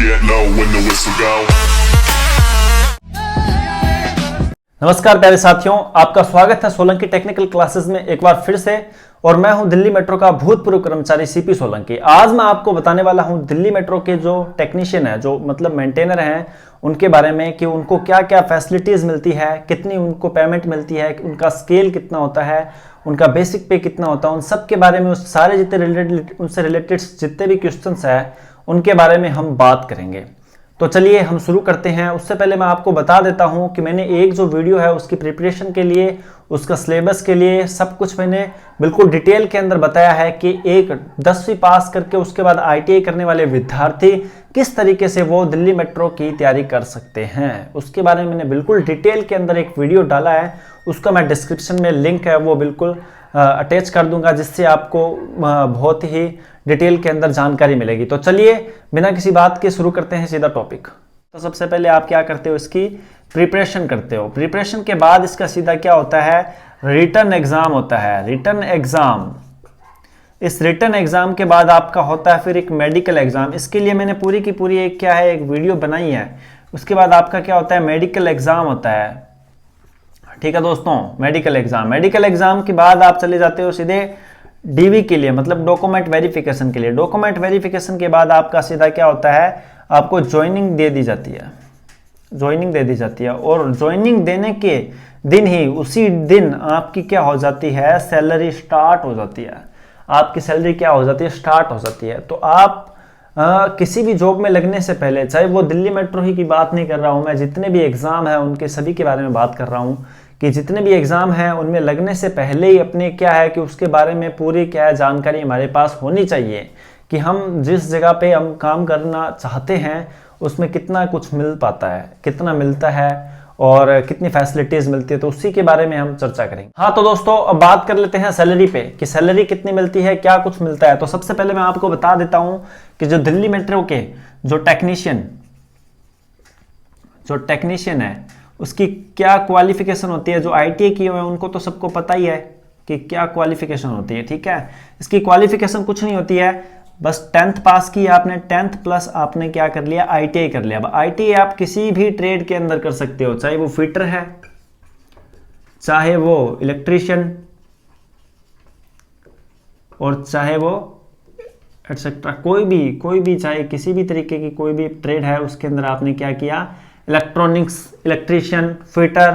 get low when the whistle go. नमस्कार प्यारे साथियों, आपका स्वागत है सोलंकी टेक्निकल क्लासेस में एक बार फिर से। और मैं हूं दिल्ली मेट्रो का भूतपूर्व कर्मचारी सीपी सोलंकी। आज मैं आपको बताने वाला हूं दिल्ली मेट्रो के जो टेक्नीशियन है, जो मतलब मेंटेनर हैं, उनके बारे में कि उनको क्या क्या फैसिलिटीज़ मिलती है, कितनी उनको पेमेंट मिलती है, उनका स्केल कितना होता है, उनका बेसिक पे कितना होता है, उन सब के बारे में, उस सारे जितने उनसे रिलेटेड जितने भी क्वेश्चंस हैं उनके बारे में हम बात करेंगे। तो चलिए हम शुरू करते हैं। उससे पहले मैं आपको बता देता हूं कि मैंने एक जो वीडियो है उसकी प्रिपरेशन के लिए, उसका सिलेबस के लिए सब कुछ मैंने बिल्कुल डिटेल के अंदर बताया है कि एक 10वीं पास करके उसके बाद ITI करने वाले विद्यार्थी किस तरीके से वो दिल्ली मेट्रो की तैयारी कर सकते हैं, उसके बारे में मैंने बिल्कुल डिटेल के अंदर एक वीडियो डाला है। उसका मैं डिस्क्रिप्शन में लिंक है वो बिल्कुल अटैच कर दूंगा, जिससे आपको बहुत ही डिटेल के अंदर जानकारी मिलेगी। तो चलिए बिना किसी बात के शुरू करते हैं सीधा टॉपिक। तो सबसे पहले आप क्या करते हो, इसकी प्रिपरेशन करते हो। प्रिपरेशन के बाद इसका सीधा क्या होता है, रिटन एग्जाम होता है। रिटन एग्जाम, इस रिटन एग्जाम के बाद आपका होता है फिर एक मेडिकल एग्जाम। इसके लिए मैंने पूरी की पूरी एक क्या है, एक वीडियो बनाई है। उसके बाद आपका क्या होता है, मेडिकल एग्जाम होता है। ठीक है दोस्तों, मेडिकल एग्जाम। मेडिकल एग्जाम के बाद आप चले जाते हो सीधे DV के लिए, मतलब डॉक्यूमेंट वेरिफिकेशन के लिए। डॉक्यूमेंट वेरिफिकेशन के बाद आपका सीधा क्या होता है, आपको ज्वाइनिंग दे दी जाती है। ज्वाइनिंग दे दी जाती है और ज्वाइनिंग देने के दिन ही, उसी दिन आपकी क्या हो जाती है, सैलरी स्टार्ट हो जाती है। आपकी सैलरी क्या हो जाती है, स्टार्ट हो जाती है। तो आप किसी भी जॉब में लगने से पहले, चाहे वो दिल्ली मेट्रो ही की बात नहीं कर रहा हूँ मैं, जितने भी एग्जाम है उनके सभी के बारे में बात कर रहा हूँ कि जितने भी एग्जाम हैं उनमें लगने से पहले ही अपने क्या है कि उसके बारे में पूरी क्या है जानकारी हमारे पास होनी चाहिए कि हम जिस जगह पे हम काम करना चाहते हैं उसमें कितना कुछ मिल पाता है, कितना मिलता है और कितनी फैसिलिटीज मिलती है। तो उसी के बारे में हम चर्चा करेंगे। हाँ तो दोस्तों, अब बात कर लेते हैं सैलरी पे कि सैलरी कितनी मिलती है, क्या कुछ मिलता है। तो सबसे पहले मैं आपको बता देता हूं कि जो दिल्ली मेट्रो के जो टेक्नीशियन है उसकी क्या क्वालिफिकेशन होती है। जो ITI किए हुए हैं उनको तो सबको पता ही है कि क्या क्वालिफिकेशन होती है। ठीक है, इसकी क्वालिफिकेशन कुछ नहीं होती है, बस 10th पास की आपने, 10th प्लस आपने क्या कर लिया, ITI कर लिया। अब ITI आप किसी भी ट्रेड के अंदर कर सकते हो, चाहे वो फिटर है, चाहे वो इलेक्ट्रीशियन, और चाहे वो एटसेट्रा, कोई भी चाहे किसी भी तरीके की कोई भी ट्रेड है उसके अंदर आपने क्या किया, इलेक्ट्रॉनिक्स, इलेक्ट्रीशियन, फिटर।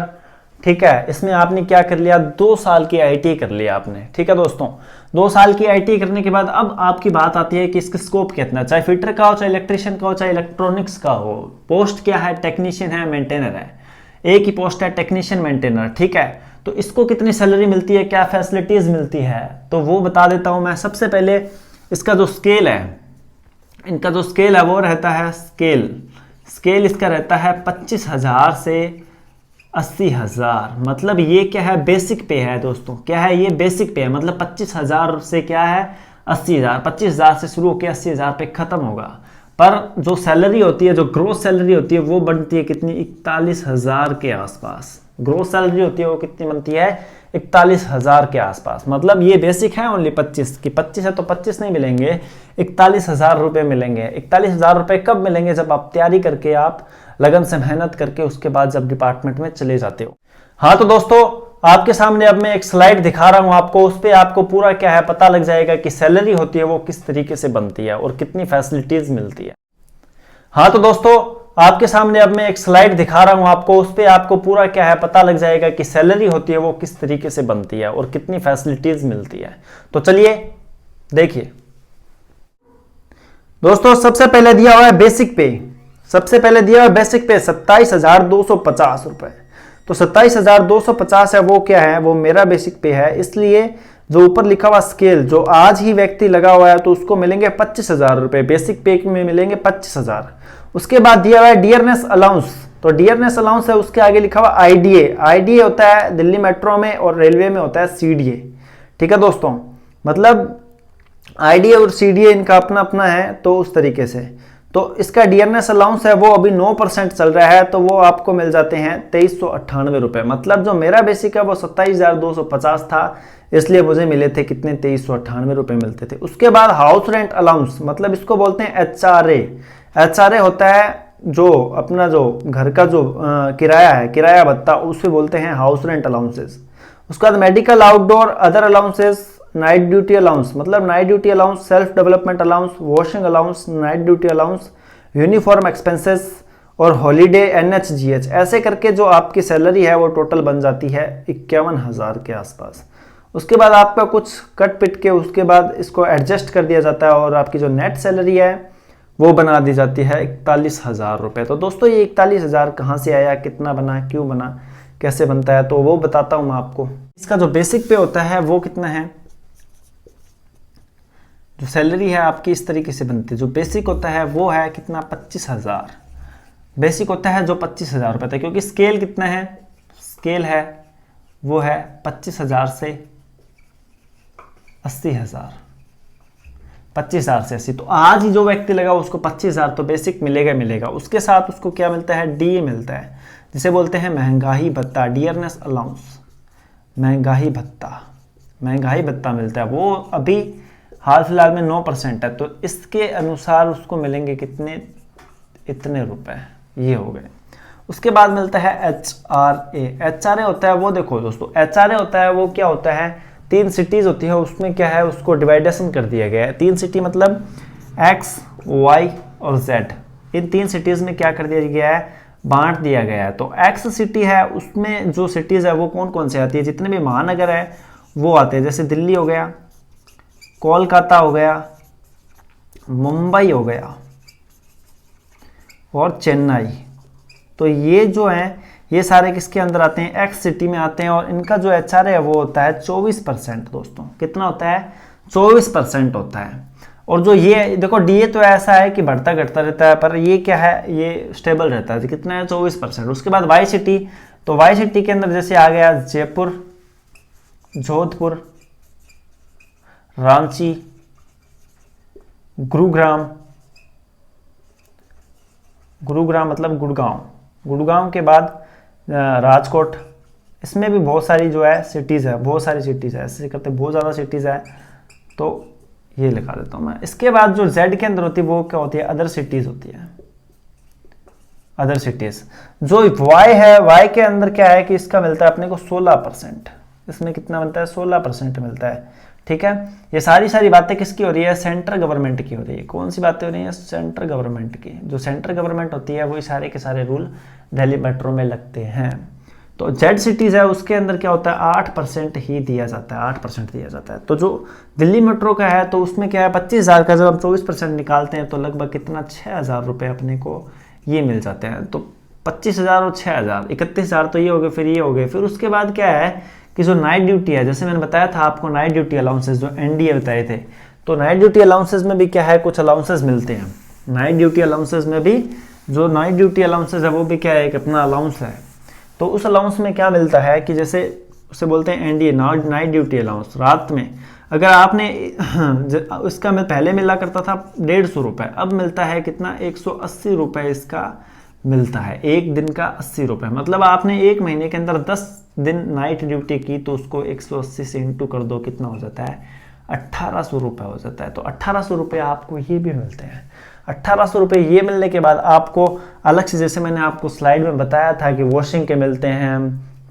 ठीक है, इसमें आपने क्या कर लिया, 2 साल की ITI कर लिया आपने। ठीक है दोस्तों, 2 साल की ITI करने के बाद अब आपकी बात आती है कि इसका स्कोप कितना, चाहे फिटर का हो, चाहे इलेक्ट्रीशियन का हो, चाहे इलेक्ट्रॉनिक्स का हो। पोस्ट क्या है, टेक्नीशियन है, मेंटेनर है, एक ही पोस्ट है, टेक्नीशियन मेंटेनर। ठीक है, तो इसको कितनी सैलरी मिलती है, क्या फैसिलिटीज मिलती है, तो वो बता देता हूं मैं। सबसे पहले इसका जो स्केल है, इनका जो स्केल है वो रहता है, स्केल इसका रहता है 25,000 से 80,000। मतलब ये क्या है, बेसिक पे है दोस्तों। क्या है ये, बेसिक पे है। मतलब 25,000 से क्या है, 80,000, 25,000 से शुरू होकर 80,000 पे खत्म होगा। पर जो सैलरी होती है, जो ग्रोस सैलरी होती है वो बनती है कितनी, 41,000 के आसपास। ग्रोस सैलरी होती है वो कितनी बनती है, 41,000 के आसपास। मतलब ये बेसिक है ओनली 25 की, 25 है तो 25 नहीं मिलेंगे, 41,000 रुपये मिलेंगे। 41,000 रुपये कब मिलेंगे, जब आप तैयारी करके, आप लगन से मेहनत करके उसके बाद जब डिपार्टमेंट में चले जाते हो। हाँ तो दोस्तों, आपके सामने अब मैं एक स्लाइड दिखा रहा हूं आपको, उस पर आपको पूरा क्या है पता लग जाएगा कि सैलरी होती है वो किस तरीके से बनती है और कितनी फैसिलिटीज मिलती है। हाँ तो दोस्तों, आपके सामने अब मैं एक स्लाइड दिखा रहा हूं आपको, उस पर आपको पूरा क्या है पता लग जाएगा कि सैलरी होती है वो किस तरीके से बनती है और कितनी फैसिलिटीज मिलती है। तो चलिए देखिए दोस्तों, सबसे पहले दिया हुआ है बेसिक पे। सबसे पहले दिया हुआ बेसिक पे 27,250 रुपए। तो 27,250 है वो क्या है, वो मेरा बेसिक पे है। इसलिए जो ऊपर लिखा हुआ स्केल, जो आज ही व्यक्ति लगा हुआ है तो उसको मिलेंगे 25,000 रुपए, बेसिक पे में मिलेंगे 25,000। उसके बाद दिया हुआ है डियरनेस अलाउंस। तो डियरनेस अलाउंस है, उसके आगे लिखा हुआ IDA होता है दिल्ली मेट्रो में, और रेलवे में होता है CDA। ठीक है दोस्तों, मतलब IDA और CDA इनका अपना अपना है। तो उस तरीके से तो इसका डियरनेस अलाउंस है वो अभी 9% चल रहा है, तो वो आपको मिल जाते हैं 2398 रुपए। मतलब जो मेरा बेसिक है वो 27,250 था, इसलिए मुझे मिले थे कितने, 2398 रुपए मिलते थे। उसके बाद हाउस रेंट अलाउंस, मतलब इसको बोलते हैं HRA। HRA होता है जो अपना जो घर का जो किराया है, किराया भत्ता, उसे बोलते हैं हाउस रेंट अलाउंसेस। उसके बाद medical, outdoor, other allowances, night duty allowance, मतलब night duty allowance, self development allowance, washing allowance, night duty allowance, uniform expenses और हॉलीडे, NHGH, ऐसे करके जो आपकी सैलरी है वो टोटल बन जाती है 51,000 के आसपास। उसके बाद आपका कुछ कट पिट के उसके बाद इसको एडजस्ट कर दिया जाता है और आपकी जो नेट सैलरी है वो बना दी जाती है 41,000 रुपये। तो दोस्तों ये 41,000 कहाँ से आया, कितना बना, क्यों बना, कैसे बनता है, तो वो बताता हूँ मैं आपको। इसका जो बेसिक पे होता है वो कितना है, जो सैलरी है आपकी इस तरीके से बनती है। जो बेसिक होता है वो है कितना, 25,000 बेसिक होता है, जो 25,000 रुपये था, क्योंकि स्केल कितना है, स्केल है वो है 25,000 से 80,000, 25,000 से 80। तो आज ही जो व्यक्ति लगा उसको 25,000 तो बेसिक मिलेगा मिलेगा। उसके साथ उसको क्या मिलता है, DA मिलता है, जिसे बोलते हैं महंगाई भत्ता, डियरनेस अलाउंस, महंगाई भत्ता, महंगाई भत्ता मिलता है। वो अभी हाल फिलहाल में 9% है, तो इसके अनुसार उसको मिलेंगे कितने, इतने रुपए, ये हो गए। उसके बाद मिलता है HRA। HRA होता है वो, देखो दोस्तों, HRA होता है वो क्या होता है, 3 सिटीज होती है, उसमें क्या है, उसको डिवाइडेशन कर दिया गया है। 3 सिटी मतलब X, Y और Z, इन 3 सिटीज में क्या कर दिया गया है, बांट दिया गया है। तो X सिटी है, उसमें जो सिटीज है वो कौन कौन से आती है, जितने भी महानगर है वो आते हैं, जैसे दिल्ली हो गया, कोलकाता हो गया, मुंबई हो गया और चेन्नई। तो ये जो हैं ये सारे किसके अंदर आते हैं, X सिटी में आते हैं। और इनका जो HRA है वो होता है 24% दोस्तों। कितना होता है, 24% होता है। और जो ये देखो DA तो ऐसा है कि बढ़ता घटता रहता है, पर ये क्या है, ये स्टेबल रहता है। कितना है, 24%। उसके बाद Y सिटी, तो Y सिटी के अंदर जैसे आ गया जयपुर, जोधपुर, रांची, गुरुग्राम, गुरुग्राम मतलब गुड़गांव, गुड़गांव के बाद राजकोट। इसमें भी बहुत सारी जो है सिटीज़ है, बहुत सारी सिटीज़ है, ऐसे करते बहुत ज़्यादा सिटीज़ है, तो ये लिखा देता हूँ मैं। इसके बाद जो Z के अंदर होती है वो क्या होती है, अदर सिटीज़ होती है, अदर सिटीज़। जो Y है, Y के अंदर क्या है कि इसका मिलता है अपने को 16%। इसमें कितना मिलता है, 16% मिलता है। ठीक है, ये सारी बातें किसकी हो रही है, सेंट्रल गवर्नमेंट की हो रही है। कौन सी बातें हो रही हैं, सेंट्रल गवर्नमेंट की। जो सेंट्रल गवर्नमेंट होती है वही सारे के सारे रूल दिल्ली मेट्रो में लगते हैं। तो Z सिटीज़ है उसके अंदर क्या होता है, 8% ही दिया जाता है, 8% दिया जाता है। तो जो दिल्ली मेट्रो का है तो उसमें क्या है, 25,000 का जब हम 24% निकालते हैं तो लगभग कितना, 6,000 रुपये अपने को ये मिल जाते हैं। तो 25,000 और 6,000, 31,000 तो ये हो गए, फिर ये हो गए। फिर उसके बाद क्या है कि जो नाइट ड्यूटी है, जैसे मैंने बताया था आपको नाइट ड्यूटी अलाउंसेस जो NDA बताए थे, तो नाइट ड्यूटी अलाउंसेस में भी क्या है, कुछ अलाउंसेस मिलते हैं। नाइट ड्यूटी अलाउंसेस में भी, जो नाइट ड्यूटी अलाउंसेस है वो भी क्या है, एक अपना अलाउंस है। तो उस अलाउंस में क्या मिलता है कि जैसे उसे बोलते हैं NDA, नाइट ड्यूटी अलाउंस। रात में अगर आपने इसका मैं पहले मिला करता था 150 रुपये, अब मिलता है कितना, 180 रुपये इसका मिलता है। एक दिन का 80 रुपये, मतलब आपने एक महीने के अंदर 10 दिन नाइट ड्यूटी की तो उसको 180 से इंटू कर दो, कितना हो जाता है, 1800 रुपये हो जाता है। तो 1800 रुपये आपको ये भी मिलते हैं। 1800 रुपये ये मिलने के बाद आपको अलग से, जैसे मैंने आपको स्लाइड में बताया था कि वॉशिंग के मिलते हैं,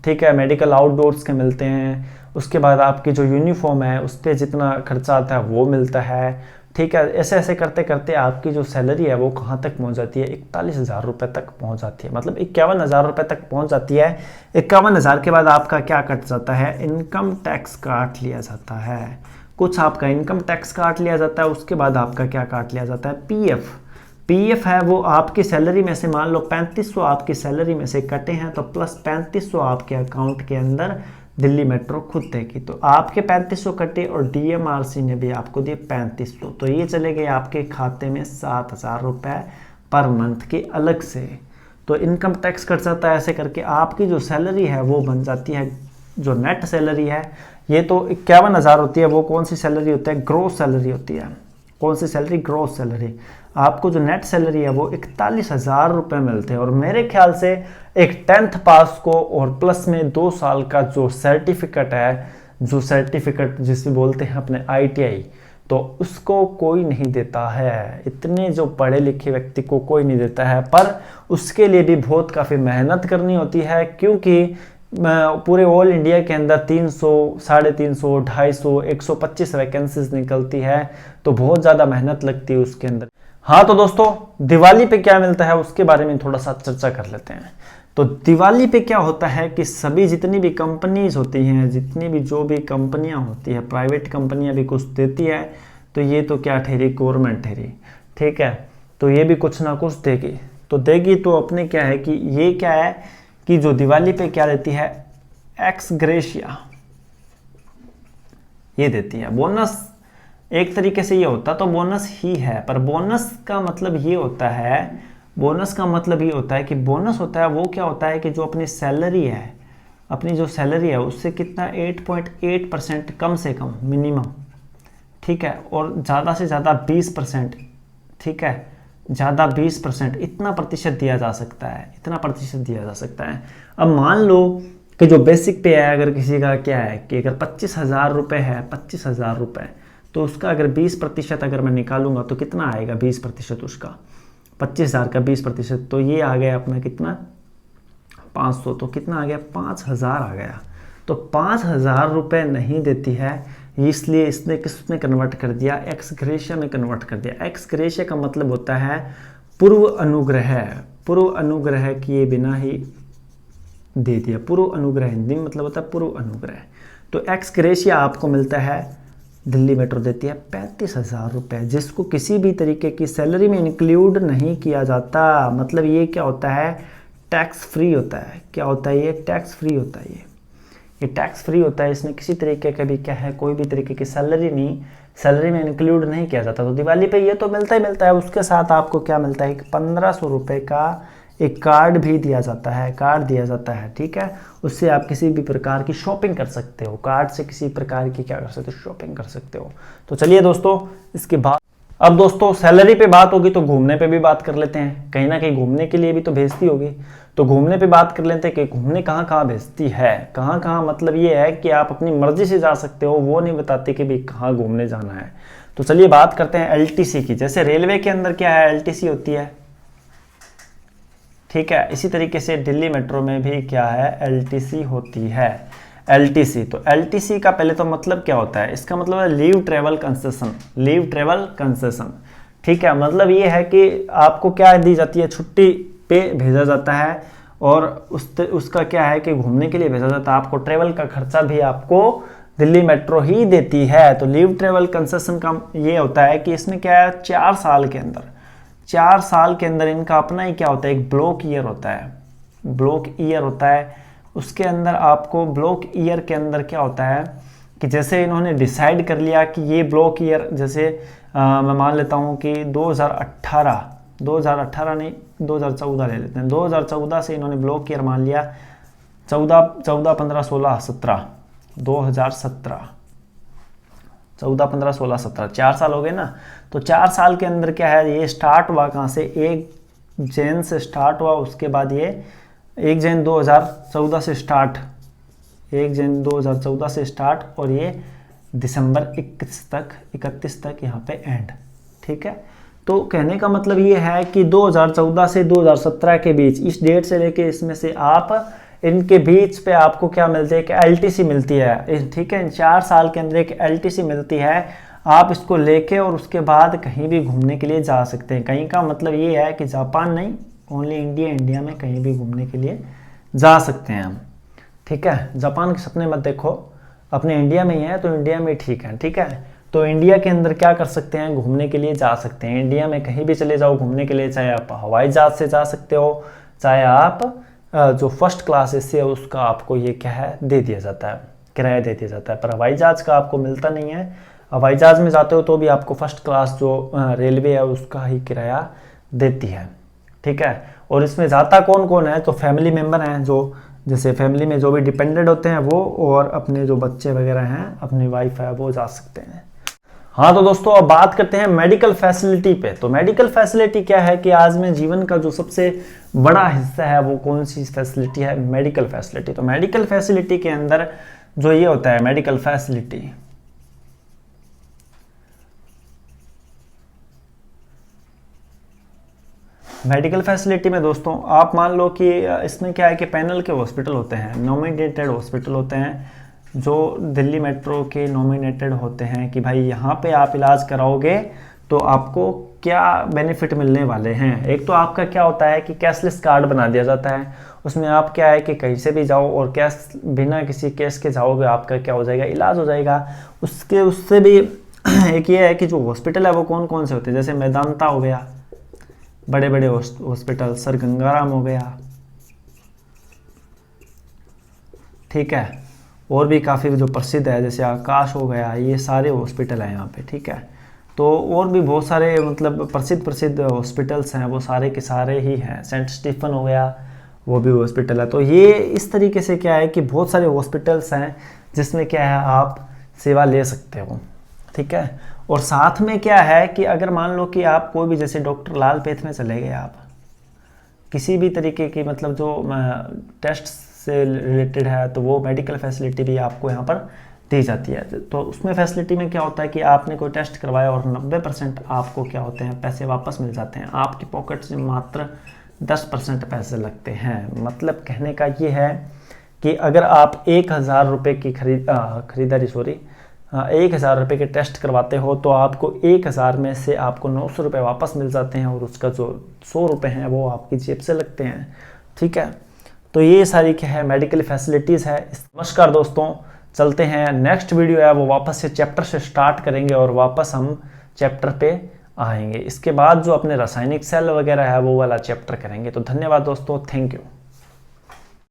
ठीक है, मेडिकल आउटडोर्स के मिलते हैं। उसके बाद आपकी जो यूनिफॉर्म है उस पर जितना खर्चा आता है वो मिलता है। ठीक है, ऐसे ऐसे करते करते आपकी जो सैलरी है वो कहाँ तक पहुँच जाती है, 41,000 रुपये तक पहुँच जाती है, मतलब 51,000 रुपये तक पहुँच जाती है। 51,000 के बाद आपका क्या कट जाता है, इनकम टैक्स काट लिया जाता है। कुछ आपका इनकम टैक्स काट लिया जाता है। उसके बाद आपका क्या काट लिया जाता है, पीएफ है वो आपकी सैलरी में से, मान लो 3500 आपकी सैलरी में से कटे हैं तो प्लस 3500 आपके अकाउंट के अंदर दिल्ली मेट्रो खुद देगी। तो आपके 3500 कटे और DMRC ने भी आपको दिए 3500, तो ये चले गए आपके खाते में 7,000 रुपये पर मंथ के अलग से। तो इनकम टैक्स कट जाता है। ऐसे करके आपकी जो सैलरी है वो बन जाती है, जो नेट सैलरी है ये तो 51,000 होती है। वो कौन सी सैलरी होती है, ग्रोस सैलरी होती है। कौन सी सैलरी, ग्रोस सैलरी। आपको जो नेट सैलरी है वो 41,000 रुपये मिलते हैं। और मेरे ख्याल से एक 10th पास को और प्लस में 2 साल का जो सर्टिफिकेट है, जो सर्टिफिकेट जिसे बोलते हैं अपने ITI, तो उसको कोई नहीं देता है। इतने जो पढ़े लिखे व्यक्ति को कोई नहीं देता है, पर उसके लिए भी बहुत काफ़ी मेहनत करनी होती है, क्योंकि पूरे ऑल इंडिया के अंदर 300, 350, 250, 125 वैकेंसीज निकलती है, तो बहुत ज़्यादा मेहनत लगती है उसके अंदर। हाँ तो दोस्तों, दिवाली पे क्या मिलता है उसके बारे में थोड़ा सा चर्चा कर लेते हैं। तो दिवाली पे क्या होता है कि सभी जितनी भी कंपनीज होती हैं, जितनी भी जो भी कंपनियां होती है, प्राइवेट कंपनियां भी कुछ देती है, तो ये तो क्या ठहरी, गवर्नमेंट ठहरी, ठीक है। तो ये भी कुछ ना कुछ देगी, तो देगी तो अपने क्या है कि ये क्या है कि जो दिवाली पे क्या देती है, एक्स ग्रेशिया ये देती है। बोनस एक तरीके से ये होता तो बोनस ही है, पर बोनस का मतलब ये होता है, बोनस का मतलब ये होता है कि बोनस होता है वो क्या होता है कि जो अपनी सैलरी है, अपनी जो सैलरी है उससे कितना 8.8% कम से कम मिनिमम, ठीक है, और ज़्यादा से ज़्यादा 20%, ठीक है, ज़्यादा 20%, इतना प्रतिशत दिया जा सकता है, इतना प्रतिशत दिया जा सकता है। अब मान लो कि जो बेसिक पे है, अगर किसी का क्या है कि अगर 25,000 रुपये है, 25,000 रुपये, तो उसका अगर 20% अगर मैं निकालूंगा तो कितना आएगा, 20% उसका 25,000 का 20%, तो ये आ गया अपना कितना 500, तो कितना आ गया 5,000 आ गया। तो 5,000 रुपये नहीं देती है, इसलिए इसने किस में कन्वर्ट कर दिया, एक्स ग्रेशिया में कन्वर्ट कर दिया। एक्स ग्रेशिया का मतलब होता है पूर्व अनुग्रह, पूर्व अनुग्रह किए बिना ही दे दिया। पूर्व अनुग्रह हिंदी में मतलब होता है पूर्व अनुग्रह। तो एक्स ग्रेशिया आपको मिलता है, दिल्ली मेट्रो देती है 35,000 रुपये, जिसको किसी भी तरीके की सैलरी में इंक्लूड नहीं किया जाता। मतलब ये क्या होता है, टैक्स फ्री होता है। क्या होता है ये, टैक्स फ्री होता है। ये टैक्स फ्री होता है, इसमें किसी तरीके का भी क्या है, कोई भी तरीके की सैलरी नहीं, सैलरी में इंक्लूड नहीं किया जाता। तो दिवाली पे ये तो मिलता ही मिलता है, उसके साथ आपको क्या मिलता है, 1,500 रुपये का एक कार्ड भी दिया जाता है, कार्ड दिया जाता है, ठीक है। उससे आप किसी भी प्रकार की शॉपिंग कर सकते हो, कार्ड से किसी प्रकार की क्या कर सकते हो, शॉपिंग कर सकते हो। तो चलिए दोस्तों, इसके बाद अब दोस्तों सैलरी पे बात होगी तो घूमने पे भी बात कर लेते हैं। कहीं ना कहीं घूमने के लिए भी तो भेजती होगी, तो घूमने पे बात कर लेते हैं कि घूमने कहाँ कहाँ भेजती है। कहाँ कहाँ मतलब ये है कि आप अपनी मर्जी से जा सकते हो, वो नहीं बताती कि भाई कहाँ घूमने जाना है। तो चलिए बात करते हैं एलटीसी की। जैसे रेलवे के अंदर क्या है, एलटीसी होती है, ठीक है। इसी तरीके से दिल्ली मेट्रो में भी क्या है, एलटीसी होती है। एलटीसी, तो एलटीसी का पहले तो मतलब क्या होता है, इसका मतलब है leave travel concession, leave travel concession, ठीक है। मतलब ये है कि आपको क्या दी जाती है, छुट्टी पे भेजा जाता है, और उसका क्या है कि घूमने के लिए भेजा जाता है। आपको ट्रेवल का खर्चा भी आपको दिल्ली मेट्रो ही देती है। तो लीव ट्रेवल कंसेशन का ये होता है कि इसमें क्या है, 4 साल के अंदर, 4 साल के अंदर इनका अपना ही क्या होता है, एक ब्लॉक ईयर होता है, ब्लॉक ईयर होता है। उसके अंदर आपको ब्लॉक ईयर के अंदर क्या होता है कि जैसे इन्होंने डिसाइड कर लिया कि ये ब्लॉक ईयर, जैसे मैं मान लेता हूँ कि 2018 नहीं 2014 ले लेते हैं, 2014 से इन्होंने ब्लॉक ईयर मान लिया, 14, 15, 16, 17, 2017, 14, 15, 16, 17, 4 साल हो गए ना। तो 4 साल के अंदर क्या है, ये स्टार्ट हुआ कहाँ से, 1 जनवरी से स्टार्ट हुआ। उसके बाद ये 1 जनवरी 2014 से स्टार्ट, 1 जनवरी 2014 से स्टार्ट, और ये दिसंबर 31 तक यहाँ पे एंड, ठीक है। तो कहने का मतलब ये है कि 2014 से 2017 के बीच, इस डेट से लेके इसमें से आप इनके बीच पे आपको क्या मिलती है, एक एलटीसी मिलती है, ठीक है। 4 साल के अंदर एक एलटीसी मिलती है, आप इसको लेके और उसके बाद कहीं भी घूमने के लिए जा सकते हैं। कहीं का मतलब ये है कि जापान नहीं, ओनली इंडिया, इंडिया में कहीं भी घूमने के लिए जा सकते हैं हम, ठीक है। जापान के सपने मत देखो, अपने इंडिया में ही है तो इंडिया में ठीक है, ठीक है। तो इंडिया के अंदर क्या कर सकते हैं, घूमने के लिए जा सकते हैं। इंडिया में कहीं भी चले जाओ घूमने के लिए, चाहे आप हवाई जहाज से जा सकते हो, चाहे आप जो फर्स्ट क्लास एसी है उसका आपको ये क्या है, दे दिया जाता है, किराया दे दिया जाता है। पर हवाई जहाज का आपको मिलता नहीं है। हवाई जहाज में जाते हो तो भी आपको फर्स्ट क्लास जो रेलवे है उसका ही किराया देती है, ठीक है। और इसमें जाता कौन कौन है, तो फैमिली मेम्बर हैं, जो जैसे फैमिली में जो भी डिपेंडेंट होते हैं वो, और अपने जो बच्चे वगैरह हैं, अपनी वाइफ है, वो जा सकते हैं। हाँ तो दोस्तों अब बात करते हैं मेडिकल फैसिलिटी पे। तो मेडिकल फैसिलिटी क्या है कि आज में जीवन का जो सबसे बड़ा हिस्सा है वो कौन सी फैसिलिटी है, मेडिकल फैसिलिटी। तो मेडिकल फैसिलिटी के अंदर जो ये होता है मेडिकल फैसिलिटी, मेडिकल फैसिलिटी में दोस्तों आप मान लो कि इसमें क्या है कि पैनल के हॉस्पिटल होते हैं, नॉमिनेटेड हॉस्पिटल होते हैं, जो दिल्ली मेट्रो के नॉमिनेटेड होते हैं कि भाई यहाँ पे आप इलाज कराओगे तो आपको क्या बेनिफिट मिलने वाले हैं। एक तो आपका क्या होता है कि कैशलेस कार्ड बना दिया जाता है, उसमें आप क्या है कि कहीं से भी जाओ और कैश बिना किसी केस के जाओगे, आपका क्या हो जाएगा, इलाज हो जाएगा। उससे भी एक ये है कि जो हॉस्पिटल है वो कौन कौन से होते हैं, जैसे मेदांता हो गया, बड़े बड़े हॉस्पिटल, सर गंगाराम हो गया, ठीक है, और भी काफ़ी जो प्रसिद्ध है जैसे आकाश हो गया, ये सारे हॉस्पिटल हैं यहाँ पे, ठीक है। तो और भी बहुत सारे मतलब प्रसिद्ध हॉस्पिटल्स हैं, वो सारे के सारे ही हैं। सेंट स्टीफन हो गया, वो भी हॉस्पिटल है। तो ये इस तरीके से क्या है कि बहुत सारे हॉस्पिटल्स हैं जिसमें क्या है आप सेवा ले सकते हो, ठीक है। और साथ में क्या है कि अगर मान लो कि आप कोई भी जैसे डॉक्टर लाल पेथ में चले गए, आप किसी भी तरीके की मतलब जो टेस्ट से रिलेटेड है, तो वो मेडिकल फैसिलिटी भी आपको यहाँ पर दी जाती है। तो उसमें फैसिलिटी में क्या होता है कि आपने कोई टेस्ट करवाया और 90% आपको क्या होते हैं पैसे वापस मिल जाते हैं, आपकी पॉकेट से मात्र 10% पैसे लगते हैं। मतलब कहने का ये है कि अगर आप 1000 रुपये की खरीदारी 1000 रुपये के टेस्ट करवाते हो तो आपको 1000 में से आपको 900 रुपये वापस मिल जाते हैं और उसका जो 100 रुपये हैं वो आपकी जेब से लगते हैं, ठीक है। तो ये सारी क्या है मेडिकल फैसिलिटीज़ है। नमस्कार दोस्तों, चलते हैं नेक्स्ट वीडियो है वो वापस से चैप्टर से स्टार्ट करेंगे और वापस हम चैप्टर पे आएंगे। इसके बाद जो अपने रासायनिक सेल वगैरह है वो वाला चैप्टर करेंगे। तो धन्यवाद दोस्तों, थैंक यू।